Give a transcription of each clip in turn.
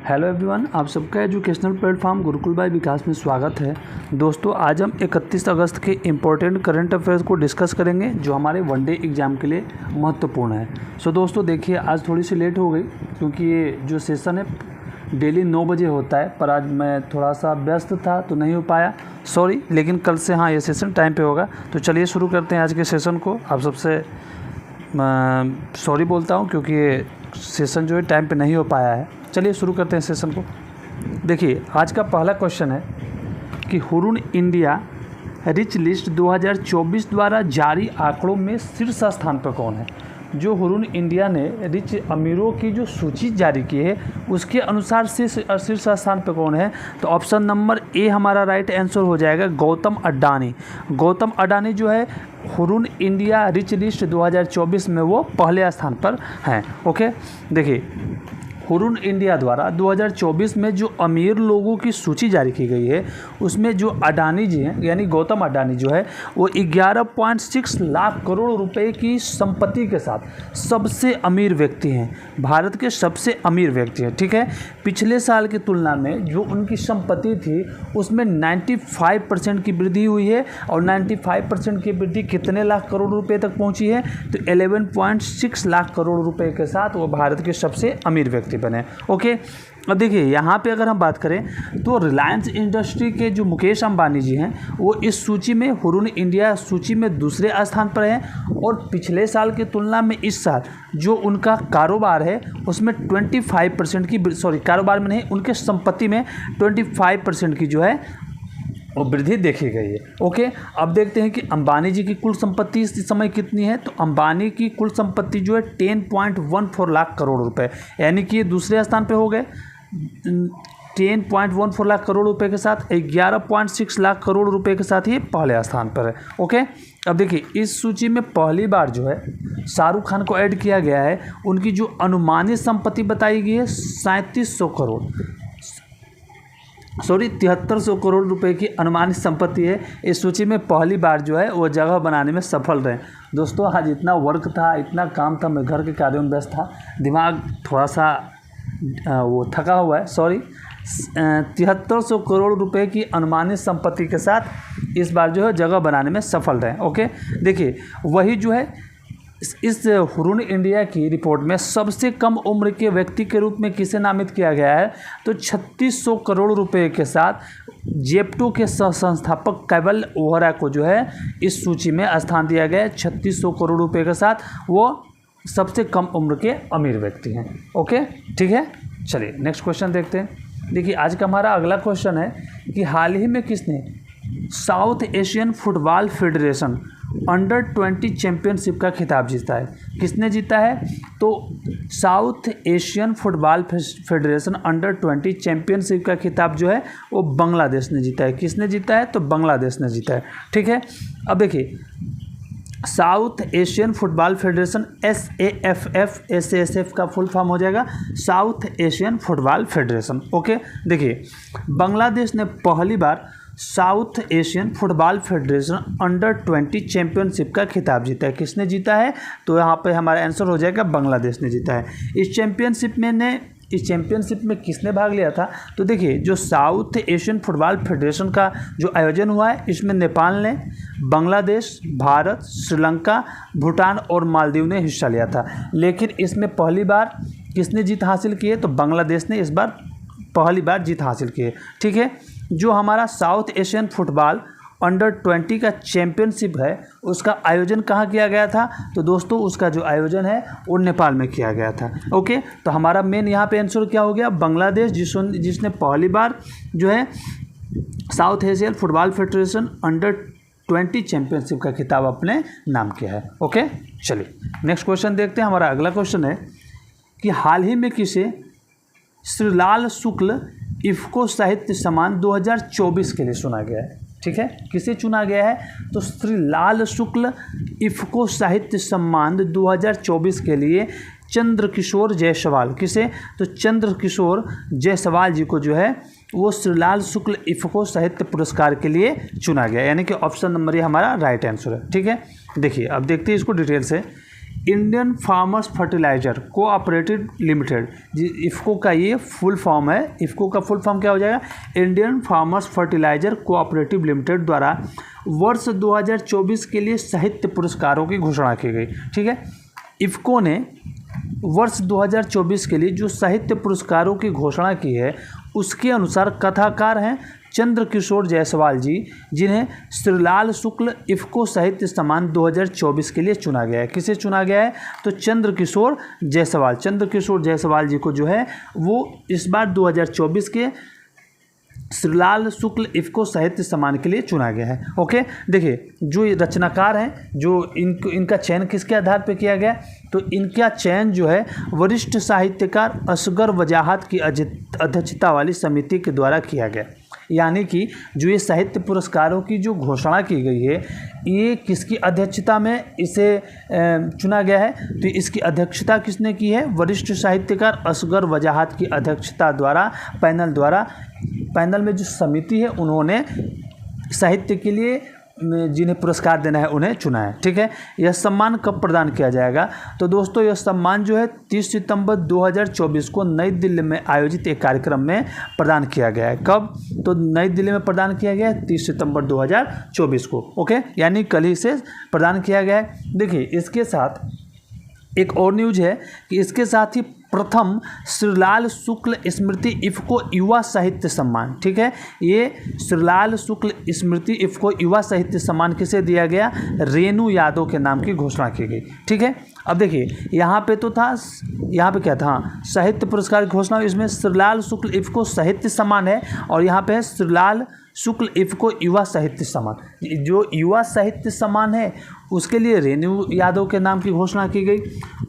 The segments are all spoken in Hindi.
हेलो एवरीवन, आप सबका एजुकेशनल प्लेटफॉर्म गुरुकुल बाय विकास में स्वागत है। दोस्तों, आज हम 31 अगस्त के इम्पोर्टेंट करंट अफेयर्स को डिस्कस करेंगे जो हमारे वनडे एग्ज़ाम के लिए महत्वपूर्ण है। सो दोस्तों देखिए, आज थोड़ी सी लेट हो गई क्योंकि ये जो सेशन है डेली 9 बजे होता है, पर आज मैं थोड़ा सा व्यस्त था तो नहीं हो पाया, सॉरी। लेकिन कल से हाँ, ये सेशन टाइम पे होगा। तो चलिए शुरू करते हैं आज के सेशन को। आप सबसे सॉरी बोलता हूँ क्योंकि ये सेशन जो है टाइम पे नहीं हो पाया है। चलिए शुरू करते हैं सेशन को। देखिए, आज का पहला क्वेश्चन है कि हुरून इंडिया रिच लिस्ट 2024 द्वारा जारी आंकड़ों में शीर्ष स्थान पर कौन है। जो हुरून इंडिया ने रिच अमीरों की जो सूची जारी की है उसके अनुसार शीर्ष स्थान पर कौन है, तो ऑप्शन नंबर ए हमारा राइट आंसर हो जाएगा गौतम अडानी। गौतम अडानी जो है हुरून इंडिया रिच लिस्ट 2024 में वो पहले स्थान पर हैं। ओके, देखिए हुरून इंडिया द्वारा 2024 में जो अमीर लोगों की सूची जारी की गई है उसमें जो अडानी जी हैं, यानी गौतम अडानी जो है वो 11.6 लाख करोड़ रुपए की संपत्ति के साथ सबसे अमीर व्यक्ति हैं, भारत के सबसे अमीर व्यक्ति हैं। ठीक है, पिछले साल की तुलना में जो उनकी संपत्ति थी उसमें 95% की वृद्धि हुई है। और 95% की वृद्धि कितने लाख करोड़ रुपए तक पहुंची है, तो 11.6 लाख करोड़ रुपए के साथ वो भारत के सबसे अमीर व्यक्ति बने। ओके, अब देखिए यहाँ पे अगर हम बात करें तो रिलायंस इंडस्ट्री के जो मुकेश अंबानी जी हैं वो इस सूची में, हुरून इंडिया सूची में दूसरे स्थान पर हैं। और पिछले साल की तुलना में इस साल जो उनका कारोबार है उसमें 25% की, सॉरी कारोबार में नहीं, उनके संपत्ति में 25% की जो है वो वृद्धि देखी गई है। ओके, अब देखते हैं कि अंबानी जी की कुल संपत्ति इस समय कितनी है। तो अंबानी की कुल संपत्ति जो है 10.14 लाख करोड़ रुपए, यानी कि ये दूसरे स्थान पे हो गए 10.14 लाख करोड़ रुपए के साथ। 11.6 लाख करोड़ रुपए के साथ ये पहले स्थान पर है। ओके, अब देखिए इस सूची में पहली बार जो है शाहरुख खान को ऐड किया गया है। उनकी जो अनुमानित संपत्ति बताई गई है 3700 करोड़, सॉरी 7300 करोड़ रुपए की अनुमानित संपत्ति है। इस सूची में पहली बार जो है वो जगह बनाने में सफल रहे। दोस्तों, आज इतना वर्क था, इतना काम था, मैं घर के कार्यों में व्यस्त था, दिमाग थोड़ा सा वो थका हुआ है, सॉरी। 7300 करोड़ रुपए की अनुमानित संपत्ति के साथ इस बार जो है जगह बनाने में सफल रहे। ओके, देखिए वही जो है इस हुरून इंडिया की रिपोर्ट में सबसे कम उम्र के व्यक्ति के रूप में किसे नामित किया गया है, तो 3600 करोड़ रुपए के साथ जेप्टो के संस्थापक केवल ओहरा को जो है इस सूची में स्थान दिया गया है। 3600 करोड़ रुपए के साथ वो सबसे कम उम्र के अमीर व्यक्ति हैं। ओके, ठीक है, चलिए नेक्स्ट क्वेश्चन देखते हैं। देखिए आज का हमारा अगला क्वेश्चन है कि हाल ही में किसने south Asian Football Federation under 20 championship का खिताब जीता है। किसने जीता है, तो south Asian Football Federation under 20 championship का खिताब जो है वो बांग्लादेश ने जीता है। किसने जीता है, तो बांग्लादेश ने जीता है। ठीक है, अब देखिए South Asian Football Federation SAFF का फुल फॉर्म हो जाएगा South Asian Football Federation. Okay, देखिए बांग्लादेश ने पहली बार South Asian Football Federation under 20 championship का खिताब जीता है। किसने जीता है, तो यहाँ पे हमारा आंसर हो जाएगा बांग्लादेश ने जीता है। इस चैंपियनशिप में किसने भाग लिया था, तो देखिए जो साउथ एशियन फुटबॉल फेडरेशन का जो आयोजन हुआ है इसमें नेपाल ने, बांग्लादेश, भारत, श्रीलंका, भूटान और मालदीव ने हिस्सा लिया था। लेकिन इसमें पहली बार किसने जीत हासिल की है, तो बांग्लादेश ने इस बार पहली बार जीत हासिल की है। ठीक है, जो हमारा साउथ एशियन फुटबॉल अंडर 20 का चैंपियनशिप है उसका आयोजन कहाँ किया गया था, तो दोस्तों उसका जो आयोजन है वो नेपाल में किया गया था। ओके, तो हमारा मेन यहाँ पे आंसर क्या हो गया, बांग्लादेश, जिसने पहली बार जो है south Asian Football Federation under 20 championship का खिताब अपने नाम किया है। ओके, चलिए नेक्स्ट क्वेश्चन देखते हैं। हमारा अगला क्वेश्चन है कि हाल ही में किसे श्रीलाल शुक्ल इफ्को साहित्य सम्मान 2024 के लिए चुना गया है। ठीक है, किसे चुना गया है, तो श्रीलाल शुक्ल इफ्को साहित्य सम्मान 2024 के लिए चंद्रकिशोर जायसवाल, किसे, तो चंद्रकिशोर जायसवाल जी को जो है वो श्रीलाल शुक्ल इफ्को साहित्य पुरस्कार के लिए चुना गया, यानी कि ऑप्शन नंबर ये हमारा राइट आंसर है। ठीक है, देखिए अब देखते हैं इसको डिटेल से। Indian farmers fertiliser cooperative limited, IFFCO का ये फुल फॉर्म है। इफ़को का फुल फॉर्म क्या हो जाएगा? Indian farmers fertiliser cooperative limited द्वारा वर्ष 2024 के लिए साहित्य पुरस्कारों की घोषणा की गई। ठीक है, इफ़को ने वर्ष 2024 के लिए जो साहित्य पुरस्कारों की घोषणा की है उसके अनुसार कथाकार हैं चंद्रकिशोर जायसवाल जी, जिन्हें श्रीलाल शुक्ल इफ़को साहित्य सम्मान 2024 के लिए चुना गया है। किसे चुना गया है? तो चंद्रकिशोर जायसवाल जी को जो है वो इस बार 2024 के श्रीलाल शुक्ल इफ़को साहित्य सम्मान के लिए चुना गया है। ओके, देखिए जो ये रचनाकार हैं, जो इनका चयन किसके आधार पर किया गया? तो इनका चयन जो है वरिष्ठ साहित्यकार असगर वजाहत की अध्यक्षता वाली समिति के द्वारा किया गया। यानी कि जो ये साहित्य पुरस्कारों की जो घोषणा की गई है ये किसकी अध्यक्षता में इसे चुना गया है? तो इसकी अध्यक्षता किसने की है? वरिष्ठ साहित्यकार असगर वजाहत की अध्यक्षता द्वारा पैनल में जो समिति है उन्होंने साहित्य के लिए जिन्हें पुरस्कार देना है उन्हें चुना है। ठीक है, यह सम्मान कब प्रदान किया जाएगा? तो दोस्तों यह सम्मान जो है 30 सितंबर 2024 को नई दिल्ली में आयोजित एक कार्यक्रम में प्रदान किया गया है। कब? तो नई दिल्ली में प्रदान किया गया है 30 सितंबर 2024 को। ओके, यानी कल ही इसे प्रदान किया गया है। देखिए इसके साथ एक और न्यूज है कि इसके साथ ही प्रथम श्रीलाल शुक्ल स्मृति इफ़को युवा साहित्य सम्मान, ठीक है, ये श्रीलाल शुक्ल स्मृति इफ़को युवा साहित्य सम्मान किसे दिया गया? रेणु यादव के नाम की घोषणा की गई। ठीक है, अब देखिए यहाँ पे क्या था? हाँ, साहित्य पुरस्कार की घोषणा, इसमें श्रीलाल शुक्ल इफ़को साहित्य सम्मान है और यहाँ पे है श्रीलाल शुक्ल इफ़को युवा साहित्य सम्मान। जो युवा साहित्य सम्मान है उसके लिए रेणु यादव के नाम की घोषणा की गई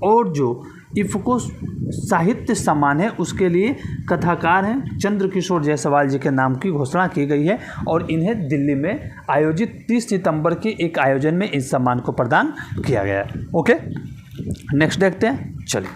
और जो इफ़को साहित्य सम्मान है उसके लिए कथाकार हैं चंद्रकिशोर जायसवाल जी के नाम की घोषणा की गई है और इन्हें दिल्ली में आयोजित 30 सितंबर के एक आयोजन में इस सम्मान को प्रदान किया गया है। ओके, नेक्स्ट देखते हैं। चलिए,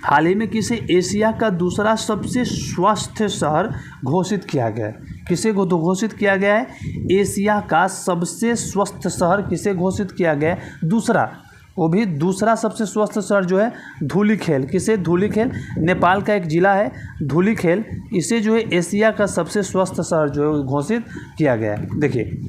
हाल ही में किसे एशिया का दूसरा सबसे स्वस्थ शहर घोषित किया गया है? किसे घोषित किया गया है? एशिया का सबसे स्वस्थ शहर किसे घोषित किया गया है? दूसरा सबसे स्वस्थ शहर जो है धूलिखेल। किसे? धूलिखेल, नेपाल का एक जिला है धूलिखेल, इसे जो है एशिया का सबसे स्वस्थ शहर जो है घोषित किया गया है। देखिए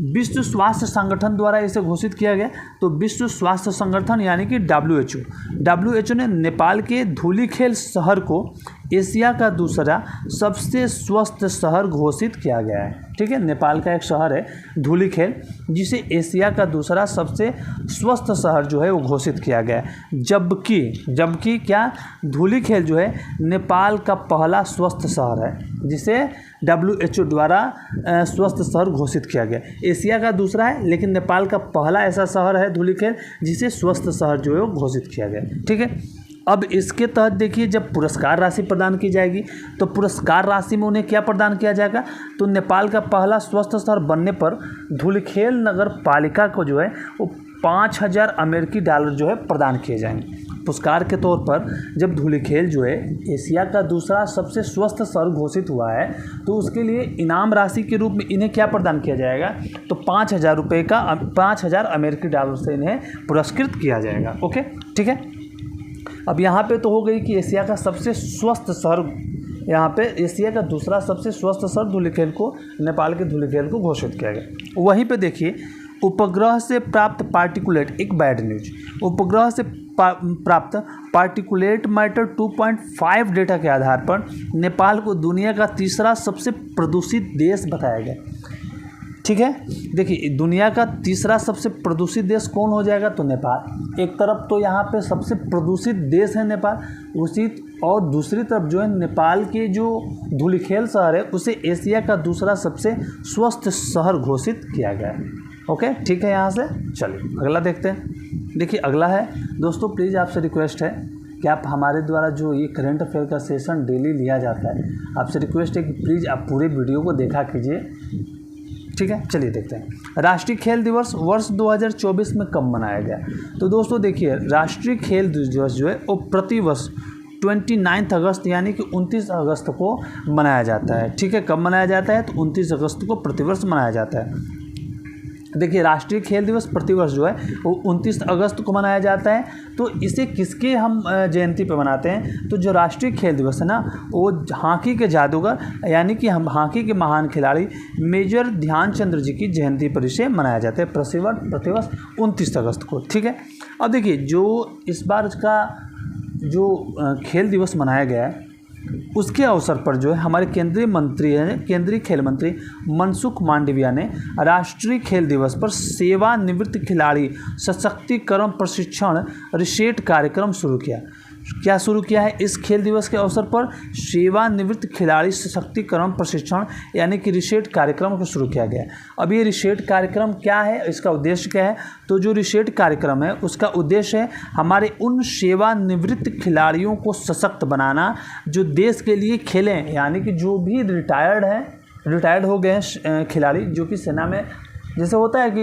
विश्व स्वास्थ्य संगठन द्वारा इसे घोषित किया गया। तो विश्व स्वास्थ्य संगठन यानी कि WHO ने नेपाल के धूलिखेल शहर को एशिया का दूसरा सबसे स्वस्थ शहर घोषित किया गया है। ठीक है, नेपाल का एक शहर है धूलिखेल जिसे एशिया का दूसरा सबसे स्वस्थ शहर जो है वो घोषित किया गया है। जबकि क्या? धूलिखेल जो है नेपाल का पहला स्वस्थ शहर है जिसे WHO द्वारा स्वस्थ शहर घोषित किया गया। एशिया का दूसरा है लेकिन नेपाल का पहला ऐसा शहर है धूलिखेल जिसे स्वस्थ शहर जो है वो घोषित किया गया। ठीक है, अब इसके तहत देखिए जब पुरस्कार राशि प्रदान की जाएगी तो पुरस्कार राशि में उन्हें क्या प्रदान किया जाएगा? तो नेपाल का पहला स्वस्थ शहर बनने पर धूलिखेल नगर पालिका को जो है वो 5,000 अमेरिकी डॉलर जो है प्रदान किए जाएंगे पुरस्कार के तौर पर। जब धूलिखेल जो है एशिया का दूसरा सबसे स्वस्थ शहर घोषित हुआ है तो उसके लिए इनाम राशि के रूप में इन्हें क्या प्रदान किया जाएगा? तो 5,000 अमेरिकी डॉलर से इन्हें पुरस्कृत किया जाएगा। ओके, ठीक है, अब यहाँ पे तो हो गई कि एशिया का सबसे स्वस्थ शहर, यहाँ पे एशिया का दूसरा सबसे स्वस्थ शहर धूलिखेल को, नेपाल के धूलिखेल को घोषित किया गया। वहीं पे देखिए उपग्रह से प्राप्त पार्टिकुलेट, एक बैड न्यूज, उपग्रह से प्राप्त पार्टिकुलेट मैटर 2.5 डेटा के आधार पर नेपाल को दुनिया का तीसरा सबसे प्रदूषित देश बताया गया। ठीक है, देखिए दुनिया का तीसरा सबसे प्रदूषित देश कौन हो जाएगा? तो नेपाल। एक तरफ तो यहाँ पे सबसे प्रदूषित देश है नेपाल, और दूसरी तरफ जो है नेपाल के जो धूलिखेल शहर है उसे एशिया का दूसरा सबसे स्वस्थ शहर घोषित किया गया है। ओके, ठीक है, यहाँ से चलिए अगला देखते हैं। देखिए अगला है दोस्तों, प्लीज़ आपसे रिक्वेस्ट है कि आप हमारे द्वारा जो ये करंट अफेयर का सेशन डेली लिया जाता है, आपसे रिक्वेस्ट है कि प्लीज़ आप पूरे वीडियो को देखा कीजिए। ठीक है, चलिए देखते हैं। राष्ट्रीय खेल दिवस वर्ष 2024 में कब मनाया गया? तो दोस्तों देखिए राष्ट्रीय खेल दिवस जो है वो प्रतिवर्ष 29 अगस्त यानी कि 29 अगस्त को मनाया जाता है। ठीक है, कब मनाया जाता है? तो 29 अगस्त को प्रतिवर्ष मनाया जाता है। देखिए राष्ट्रीय खेल दिवस प्रतिवर्ष जो है वो 29 अगस्त को मनाया जाता है। तो इसे किसके हम जयंती पे मनाते हैं? तो जो राष्ट्रीय खेल दिवस है ना वो हॉकी के जादूगर यानी कि हम हॉकी के महान खिलाड़ी मेजर ध्यानचंद्र जी की जयंती पर इसे मनाया जाता है प्रतिवर्ष 29 अगस्त को। ठीक है। अब देखिए जो इस बार का जो खेल दिवस मनाया गया है उसके अवसर पर जो है हमारे केंद्रीय खेल मंत्री मनसुख मांडविया ने राष्ट्रीय खेल दिवस पर सेवानिवृत्त खिलाड़ी सशक्तिकरण प्रशिक्षण रिसेट कार्यक्रम शुरू किया। क्या शुरू किया है? इस खेल दिवस के अवसर पर सेवानिवृत्त खिलाड़ी सशक्तिकरण प्रशिक्षण यानी कि रिसेट कार्यक्रम को शुरू किया गया। अब ये रिसेट कार्यक्रम क्या है, इसका उद्देश्य क्या है? तो जो रिसेट कार्यक्रम है उसका उद्देश्य है हमारे उन सेवानिवृत्त खिलाड़ियों को सशक्त बनाना जो देश के लिए खेलें, यानी कि जो भी रिटायर्ड हो गए हैं खिलाड़ी जो कि सेना में, जैसे होता है कि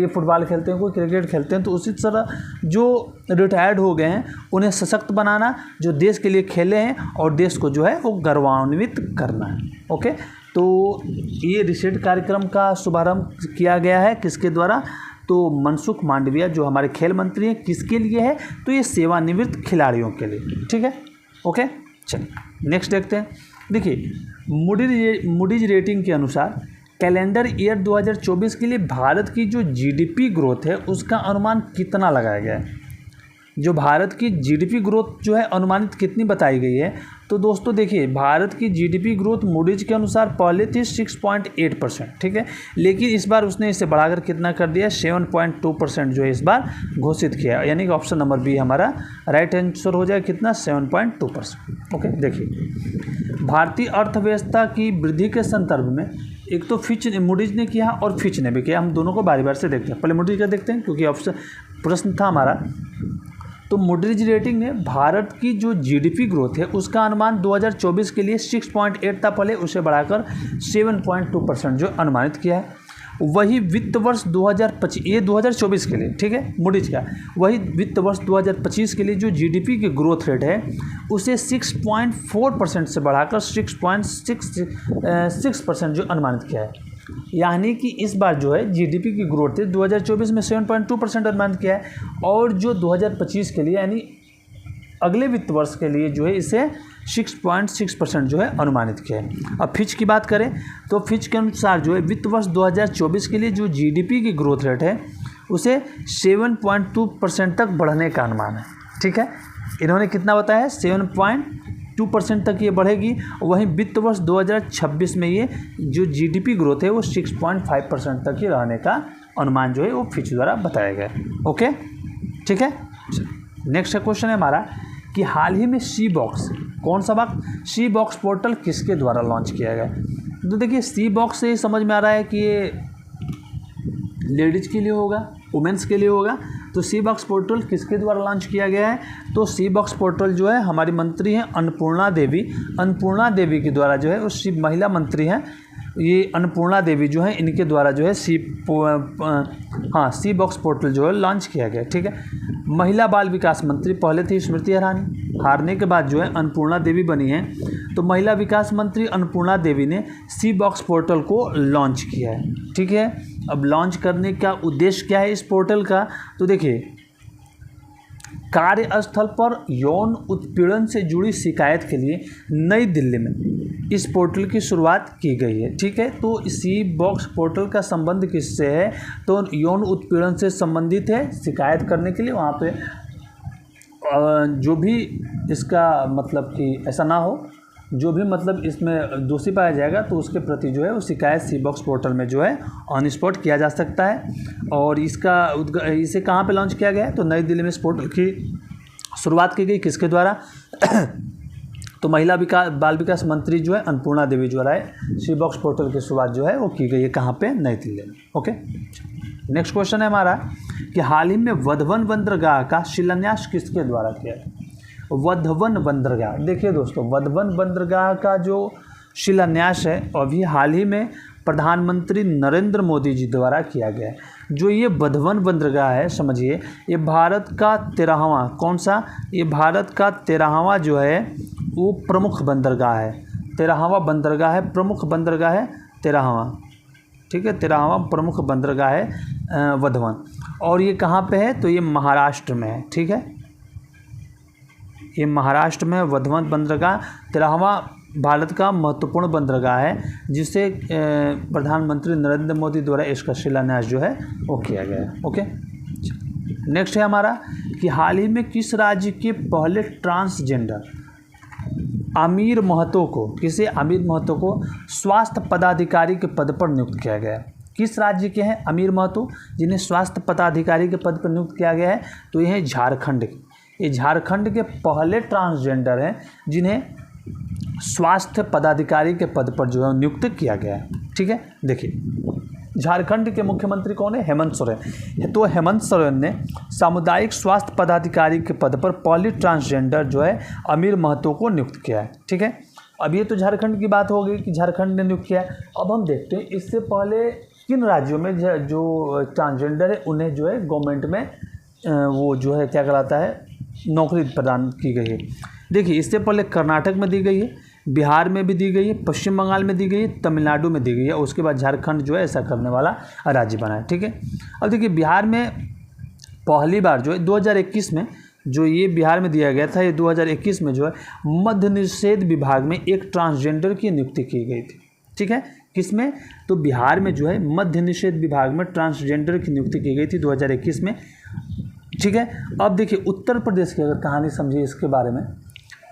ये फुटबॉल खेलते हैं, कोई क्रिकेट खेलते हैं, तो उसी तरह जो रिटायर्ड हो गए हैं उन्हें सशक्त बनाना, जो देश के लिए खेले हैं और देश को जो है वो गौरवान्वित करना है। ओके, तो ये रिसेट कार्यक्रम का शुभारंभ किया गया है किसके द्वारा? तो मनसुख मांडविया जो हमारे खेल मंत्री हैं। किसके लिए है? तो ये सेवानिवृत्त खिलाड़ियों के लिए। ठीक है। ओके, चलिए नेक्स्ट देखते हैं। देखिए मूडीज रेटिंग के अनुसार कैलेंडर ईयर 2024 के लिए भारत की जो जीडीपी ग्रोथ है उसका अनुमान कितना लगाया गया है? जो भारत की जीडीपी ग्रोथ जो है अनुमानित कितनी बताई गई है? तो दोस्तों देखिए भारत की जीडीपी ग्रोथ मूडीज के अनुसार पहले थी 6.8%। ठीक है, लेकिन इस बार उसने इसे बढ़ाकर कितना कर दिया? 7.2% जो है इस बार घोषित किया, यानी कि ऑप्शन नंबर बी हमारा राइट आंसर हो जाए कितना? 7.2%। ओके, देखिए भारतीय अर्थव्यवस्था की वृद्धि के संदर्भ में एक तो मूडीज ने किया और फिच ने भी किया। हम दोनों को बारी बारी से देखते हैं। पहले मूडीज का देखते हैं क्योंकि ऑप्शन प्रश्न था हमारा। तो मूडीज रेटिंग ने भारत की जो जीडीपी ग्रोथ है उसका अनुमान 2024 के लिए 6.8 था पहले, उसे बढ़ाकर 7.2% जो अनुमानित किया है। वही वित्त वर्ष 2025, ये 2024 के लिए, ठीक है, मूडीज का, वही वित्त वर्ष 2025 के लिए जो जीडीपी की ग्रोथ रेट है उसे 6.4% से बढ़ाकर 6.6% जो अनुमानित किया है। यानी कि इस बार जो है जीडीपी की ग्रोथ रेट 2024 में 7.2% अनुमानित किया है और जो 2025 के लिए यानी अगले वित्त वर्ष के लिए जो है इसे 6.6% जो है अनुमानित किया है। अब फिच की बात करें तो फिच के अनुसार जो है वित्त वर्ष 2024 के लिए जो जीडीपी की ग्रोथ रेट है उसे 7.2% तक बढ़ने का अनुमान है। ठीक है, इन्होंने कितना बताया? 7.2% तक ये बढ़ेगी। वहीं वित्त वर्ष 2026 में ये जो जीडीपी ग्रोथ है वो 6.5% तक ही रहने का अनुमान जो है वो फिच द्वारा बताया गया है। ओके, ठीक है। नेक्स्ट क्वेश्चन है हमारा कि हाल ही में सी बॉक्स पोर्टल किसके द्वारा लॉन्च किया गया? तो देखिए सी बॉक्स से समझ में आ रहा है कि ये लेडीज़ के लिए होगा, वुमेंस के लिए होगा। तो सी बॉक्स पोर्टल किसके द्वारा लॉन्च किया गया है? तो सी बॉक्स पोर्टल जो है हमारी मंत्री हैं अन्नपूर्णा देवी के द्वारा जो है उस महिला मंत्री हैं ये अन्नपूर्णा देवी जो है इनके द्वारा जो है सी बॉक्स पोर्टल जो है लॉन्च किया गया। ठीक है, महिला बाल विकास मंत्री पहले थी स्मृति ईरानी, हारने के बाद जो है अन्नपूर्णा देवी बनी है। तो महिला विकास मंत्री अन्नपूर्णा देवी ने सी बॉक्स पोर्टल को लॉन्च किया है। ठीक है, अब लॉन्च करने का उद्देश्य क्या है इस पोर्टल का? तो देखिए कार्यस्थल पर यौन उत्पीड़न से जुड़ी शिकायत के लिए नई दिल्ली में इस पोर्टल की शुरुआत की गई है। ठीक है, तो सी बॉक्स पोर्टल का संबंध किससे है? तो यौन उत्पीड़न से संबंधित है। शिकायत करने के लिए वहाँ पे जो भी इसका मतलब कि ऐसा ना हो, जो भी मतलब इसमें दोषी पाया जाएगा तो उसके प्रति जो है वो शिकायत सी बॉक्स पोर्टल में जो है ऑन स्पॉट किया जा सकता है। और इसे कहाँ पे लॉन्च किया गया है? तो नई दिल्ली में इस पोर्टल की शुरुआत की गई। किसके द्वारा? तो महिला बाल विकास मंत्री जो है अन्नपूर्णा देवी द्वारा सी बॉक्स पोर्टल की शुरुआत जो है वो की गई है। कहाँ पे? नई दिल्ली में। ओके, नेक्स्ट क्वेश्चन है हमारा कि हाल ही में वधवन बंदरगाह का शिलान्यास किसके द्वारा किया है? वधवन बंदरगाह, देखिए दोस्तों वधवन बंदरगाह का जो शिलान्यास है अभी हाल ही में प्रधानमंत्री नरेंद्र मोदी जी द्वारा किया गया है। जो ये वधवन बंदरगाह है समझिए ये भारत का 13वां, कौन सा? ये भारत का 13वां जो है वो प्रमुख बंदरगाह है। 13वां बंदरगाह है, प्रमुख बंदरगाह है 13वां। ठीक है। 13वां प्रमुख बंदरगाह है वधवन, और ये कहाँ पे है, तो ये महाराष्ट्र में है, ठीक है। ये महाराष्ट्र में वधवन बंदरगाह 13वां भारत का महत्वपूर्ण बंदरगाह है, जिसे प्रधानमंत्री नरेंद्र मोदी द्वारा इसका शिलान्यास जो है वो किया गया है। ओके, नेक्स्ट है हमारा कि हाल ही में किस राज्य के पहले ट्रांसजेंडर आमिर महतो को, किसे, आमिर महतो को स्वास्थ्य पदाधिकारी के पद पर नियुक्त किया गया है। किस राज्य के हैं आमिर महतो जिन्हें स्वास्थ्य पदाधिकारी के पद पर नियुक्त किया गया है, तो ये हैं झारखंड के। ये झारखंड के पहले ट्रांसजेंडर हैं जिन्हें स्वास्थ्य पदाधिकारी के पद पर जो है नियुक्त किया गया है, ठीक है। देखिए झारखंड के मुख्यमंत्री कौन है, हेमंत सोरेन। तो हेमंत सोरेन ने सामुदायिक स्वास्थ्य पदाधिकारी के पद पर पहली ट्रांसजेंडर जो है आमिर महतो को नियुक्त किया है, ठीक है। अब ये तो झारखंड की बात हो गई कि झारखंड ने नियुक्त किया है। अब हम देखते हैं इससे पहले किन राज्यों में जो ट्रांसजेंडर है उन्हें जो है गवर्नमेंट में वो जो है क्या कहलाता है, नौकरी प्रदान की गई है। देखिए इससे पहले कर्नाटक में दी गई है, बिहार में भी दी गई है, पश्चिम बंगाल में दी गई है, तमिलनाडु में दी गई है, और उसके बाद झारखंड जो है ऐसा करने वाला राज्य बना है, ठीक है। अब देखिए बिहार में पहली बार जो है 2021 में जो ये बिहार में दिया गया था, ये 2021 में जो है मद्य निषेध विभाग में एक ट्रांसजेंडर की नियुक्ति की गई थी, ठीक है। किसमें, तो बिहार में जो है मद्य निषेध विभाग में ट्रांसजेंडर की नियुक्ति की गई थी 2021 में, ठीक है। अब देखिए उत्तर प्रदेश की अगर कहानी समझिए इसके बारे में,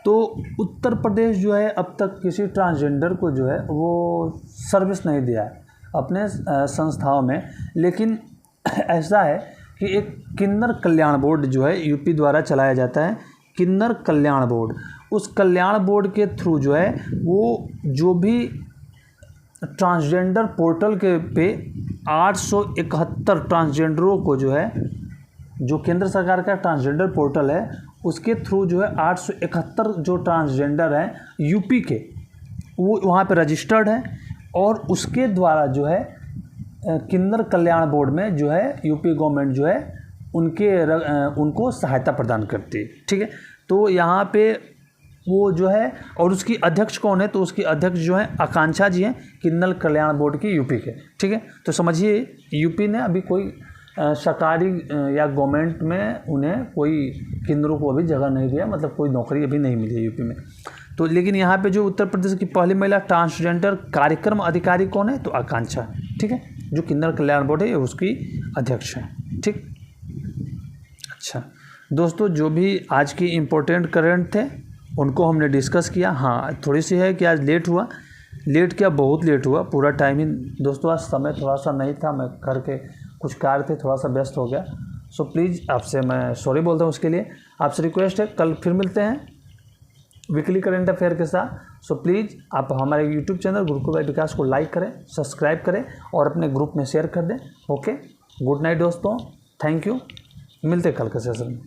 तो उत्तर प्रदेश जो है अब तक किसी ट्रांसजेंडर को जो है वो सर्विस नहीं दिया है अपने संस्थाओं में। लेकिन ऐसा है कि एक किन्नर कल्याण बोर्ड जो है यूपी द्वारा चलाया जाता है, किन्नर कल्याण बोर्ड। उस कल्याण बोर्ड के थ्रू जो है वो जो भी ट्रांसजेंडर पोर्टल के पे 871 ट्रांसजेंडरों को जो है, जो केंद्र सरकार का ट्रांसजेंडर पोर्टल है उसके थ्रू जो है 871 जो ट्रांसजेंडर हैं यूपी के वो वहाँ पे रजिस्टर्ड हैं, और उसके द्वारा जो है किन्नर कल्याण बोर्ड में जो है यूपी गवर्नमेंट जो है उनको सहायता प्रदान करती है, ठीक है। तो यहाँ पे वो जो है, और उसकी अध्यक्ष कौन है, तो उसकी अध्यक्ष जो है आकांक्षा जी हैं, किन्नर कल्याण बोर्ड की यूपी के, ठीक है। तो समझिए यूपी ने अभी कोई सरकारी या गवर्नमेंट में उन्हें कोई किन्नरों को अभी जगह नहीं दिया, मतलब कोई नौकरी अभी नहीं मिली है यूपी में। तो लेकिन यहाँ पे जो उत्तर प्रदेश की पहली महिला ट्रांसजेंडर कार्यक्रम अधिकारी कौन है, तो आकांक्षा, ठीक है, जो किन्नर कल्याण बोर्ड है उसकी अध्यक्ष है, ठीक। अच्छा दोस्तों, जो भी आज की इम्पोर्टेंट करंट थे उनको हमने डिस्कस किया। हाँ थोड़ी सी है कि आज लेट हुआ, लेट क्या बहुत लेट हुआ, पूरा टाइम ही दोस्तों आज समय थोड़ा सा नहीं था, मैं घर के कुछ कार्य थे, थोड़ा सा व्यस्त हो गया। सो प्लीज़ आपसे मैं सॉरी बोलता हूँ उसके लिए। आपसे रिक्वेस्ट है कल फिर मिलते हैं वीकली करंट अफेयर के साथ। सो प्लीज़ आप हमारे यूट्यूब चैनल गुरुकुल बाय विकास को लाइक करें, सब्सक्राइब करें और अपने ग्रुप में शेयर कर दें। ओके, गुड नाइट दोस्तों, थैंक यू, मिलते कल के सेशन में।